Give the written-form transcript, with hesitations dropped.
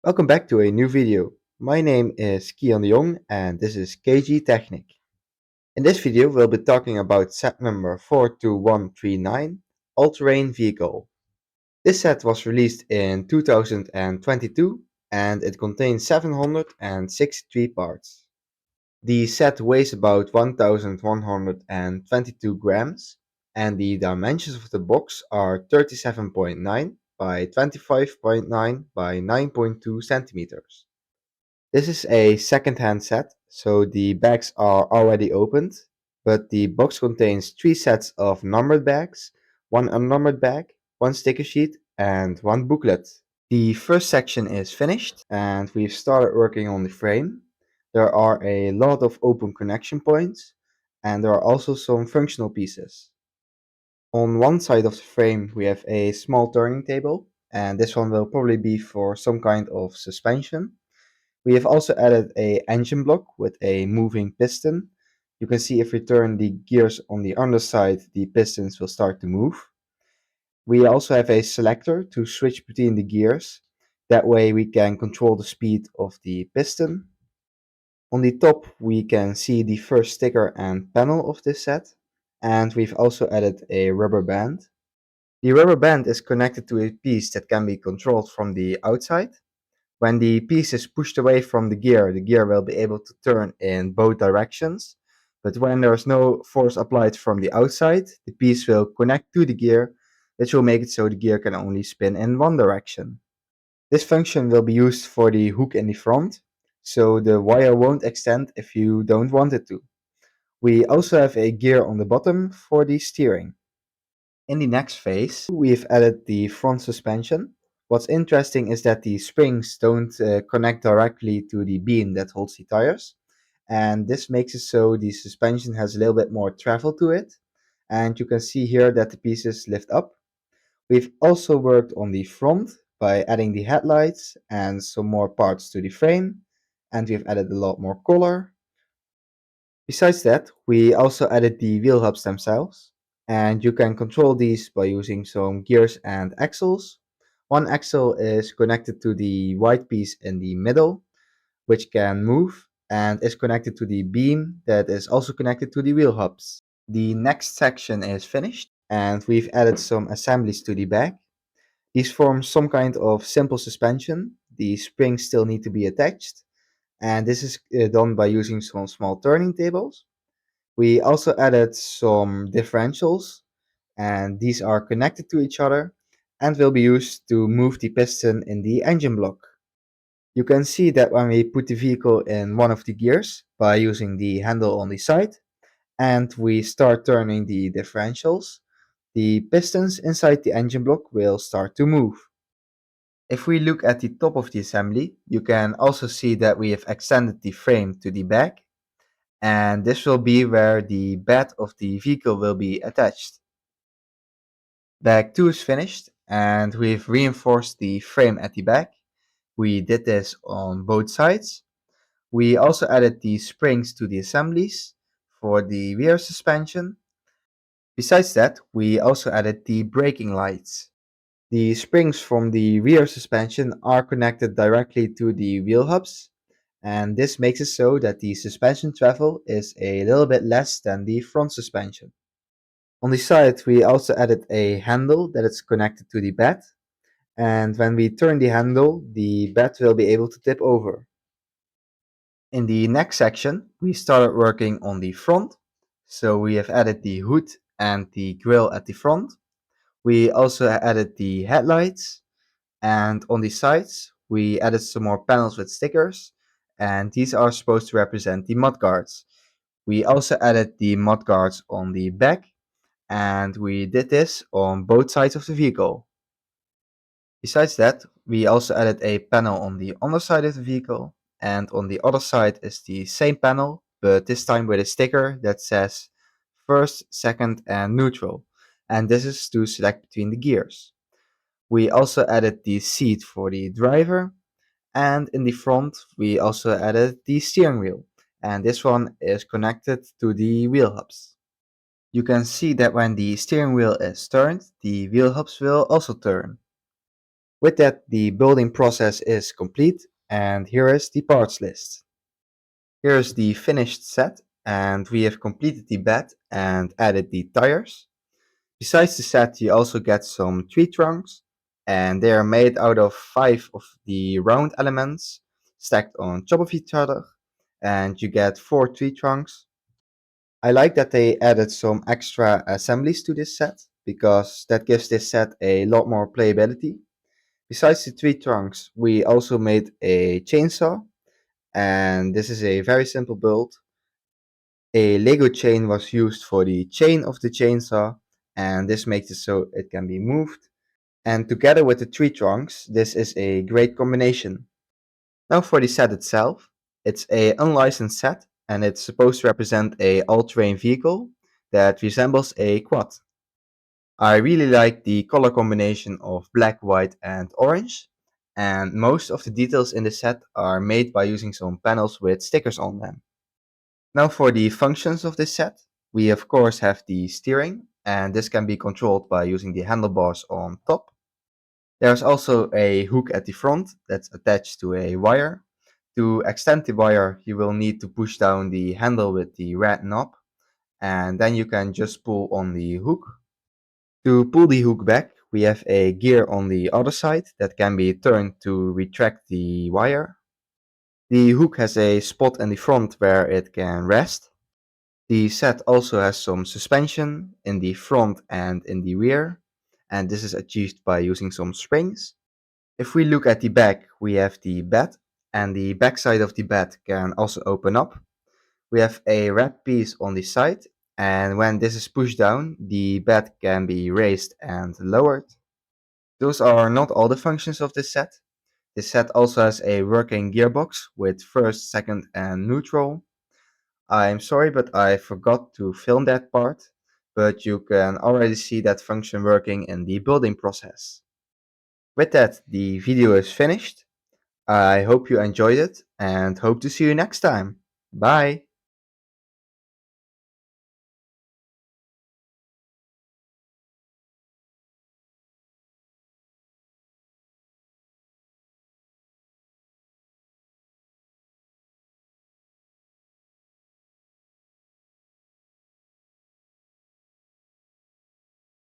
Welcome back to a new video. My name is Kian de Jong and this is Lego Technic. In this video we'll be talking about set number 42139, All-Terrain Vehicle. This set was released in 2022 and it contains 763 parts. The set weighs about 1122 grams and the dimensions of the box are 37.9 by 25.9 by 9.2 centimeters. This is a second-hand set, so the bags are already opened, but the box contains 3 sets of numbered bags, one unnumbered bag, one sticker sheet, and one booklet. The first section is finished, and we've started working on the frame. There are a lot of open connection points, and there are also some functional pieces. On one side of the frame we have a small turning table, and this one will probably be for some kind of suspension. We have also added a engine block with a moving piston. You can see if we turn the gears on the underside, the pistons will start to move. We also have a selector to switch between the gears. That way we can control the speed of the piston. On the top we can see the first sticker and panel of this set. And we've also added a rubber band. The rubber band is connected to a piece that can be controlled from the outside. When the piece is pushed away from the gear will be able to turn in both directions. But when there is no force applied from the outside, the piece will connect to the gear, which will make it so the gear can only spin in one direction. This function will be used for the hook in the front, so the wire won't extend if you don't want it to. We also have a gear on the bottom for the steering. In the next phase, we've added the front suspension. What's interesting is that the springs don't connect directly to the beam that holds the tires, and this makes it so the suspension has a little bit more travel to it, and you can see here that the pieces lift up. We've also worked on the front by adding the headlights and some more parts to the frame, and we've added a lot more color. Besides that, we also added the wheel hubs themselves, and you can control these by using some gears and axles. One axle is connected to the white piece in the middle, which can move, and is connected to the beam that is also connected to the wheel hubs. The next section is finished, and we've added some assemblies to the back. These form some kind of simple suspension. The springs still need to be attached, and this is done by using some small turning tables. We also added some differentials, and these are connected to each other and will be used to move the piston in the engine block. You can see that when we put the vehicle in one of the gears by using the handle on the side and we start turning the differentials, the pistons inside the engine block will start to move. If we look at the top of the assembly, you can also see that we have extended the frame to the back, and this will be where the bed of the vehicle will be attached. Bag 2 is finished, and we've reinforced the frame at the back. We did this on both sides. We also added the springs to the assemblies for the rear suspension. Besides that, we also added the braking lights. The springs from the rear suspension are connected directly to the wheel hubs, and this makes it so that the suspension travel is a little bit less than the front suspension. On the side, we also added a handle that is connected to the bed, and when we turn the handle, the bed will be able to tip over. In the next section, we started working on the front, so we have added the hood and the grille at the front. We also added the headlights, and on the sides, we added some more panels with stickers, and these are supposed to represent the mudguards. We also added the mudguards on the back, and we did this on both sides of the vehicle. Besides that, we also added a panel on the underside of the vehicle, and on the other side is the same panel, but this time with a sticker that says first, second, and neutral, and this is to select between the gears. We also added the seat for the driver, and in the front we also added the steering wheel, and this one is connected to the wheel hubs. You can see that when the steering wheel is turned, the wheel hubs will also turn. With that, the building process is complete, and here is the parts list. Here is the finished set, and we have completed the bed and added the tires. Besides the set, you also get some tree trunks, and they are made out of 5 of the round elements stacked on top of each other, and you get 4 tree trunks. I like that they added some extra assemblies to this set, because that gives this set a lot more playability. Besides the tree trunks, we also made a chainsaw, and this is a very simple build. A Lego chain was used for the chain of the chainsaw, and this makes it so it can be moved. And together with the tree trunks, this is a great combination. Now for the set itself, it's a unlicensed set, and it's supposed to represent a all-terrain vehicle that resembles a quad. I really like the color combination of black, white, and orange, and most of the details in the set are made by using some panels with stickers on them. Now for the functions of this set, we of course have the steering, and this can be controlled by using the handlebars on top. There's also a hook at the front that's attached to a wire. To extend the wire, you will need to push down the handle with the red knob, and then you can just pull on the hook. To pull the hook back, we have a gear on the other side that can be turned to retract the wire. The hook has a spot in the front where it can rest. The set also has some suspension in the front and in the rear, and this is achieved by using some springs. If we look at the back, we have the bed, and the back side of the bed can also open up. We have a red piece on the side, and when this is pushed down, the bed can be raised and lowered. Those are not all the functions of this set. This set also has a working gearbox with first, second, and neutral. I'm sorry, but I forgot to film that part, but you can already see that function working in the building process. With that, the video is finished. I hope you enjoyed it and hope to see you next time. Bye!